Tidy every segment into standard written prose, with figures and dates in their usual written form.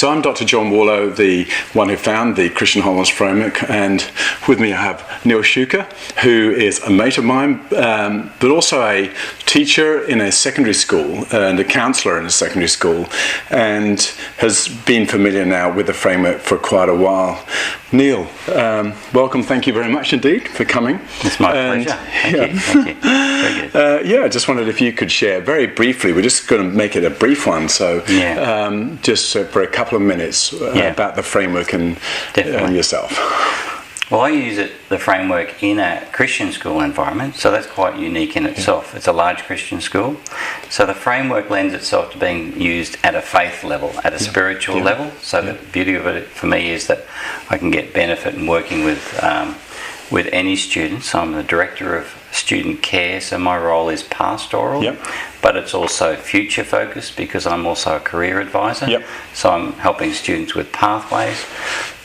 So I'm Dr. John Warlow, the one who found the Christian Wholeness Framework, and with me I have Neil Shuker, who is a mate of mine, but also a teacher in a secondary school and a counsellor in a secondary school, and has been familiar now with the framework for quite a while. Neil, welcome. Thank you very much indeed for coming. It's my pleasure. Thank you. Thank you. Very good. I just wondered if you could share very briefly, we're just going to make it a brief one, so just for a couple of minutes about the framework and yourself. Well, I use the framework in a Christian school environment, so that's quite unique in itself. It's a large Christian school, so the framework lends itself to being used at a faith level, at a spiritual level. So the beauty of it for me is that I can get benefit in working with any students. I'm the director of student care, so my role is pastoral, but it's also future focused because I'm also a career advisor. So I'm helping students with pathways.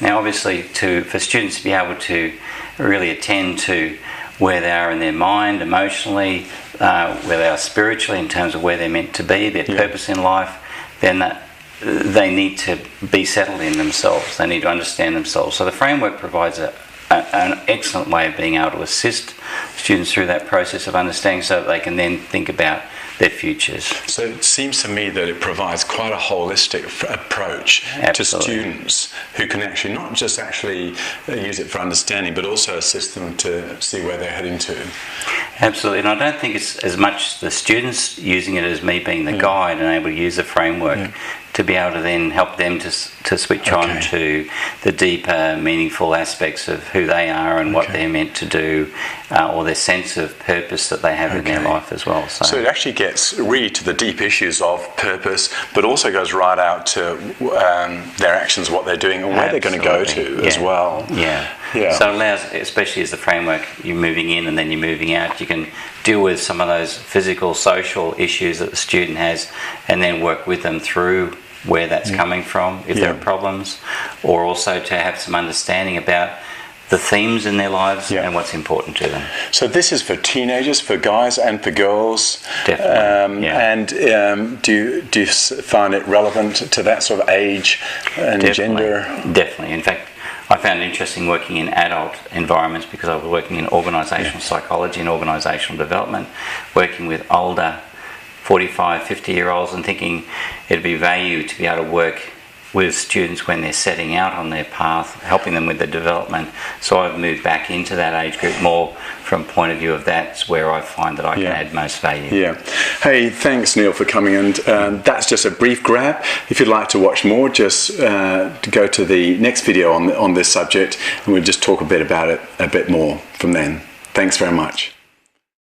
Now obviously for students to be able to really attend to where they are in their mind, emotionally, where they are spiritually in terms of where they're meant to be, their purpose in life, then they need to be settled in themselves. They need to understand themselves. So the framework provides an excellent way of being able to assist students through that process of understanding so that they can then think about their futures. So it seems to me that it provides quite a holistic approach to students who can actually not just use it for understanding, but also assist them to see where they're heading to. Absolutely, and I don't think it's as much the students using it as me being the guide and able to use the framework to be able to then help them to switch on to the deeper, meaningful aspects of who they are and what they're meant to do, or their sense of purpose that they have in their life as well. So it actually gets really to the deep issues of purpose, but also goes right out to their actions, what they're doing, and where they're going to go to as well. So it allows, especially as the framework, you're moving in and then you're moving out, you can deal with some of those physical, social issues that the student has and then work with them through where that's coming from, if there are problems, or also to have some understanding about the themes in their lives and what's important to them. So this is for teenagers, for guys and for girls. Definitely. And do you find it relevant to that sort of age and gender? Definitely. In fact, I found it interesting working in adult environments because I was working in organisational psychology and organisational development, working with older 45, 50-year-olds and thinking it'd be value to be able to work with students when they're setting out on their path, helping them with the development. So I've moved back into that age group more from point of view of that's where I find that I can add most value. Hey, thanks Neil for coming, and that's just a brief grab. If you'd like to watch more, just go to the next video on this subject and we'll just talk a bit about it a bit more from then. Thanks very much.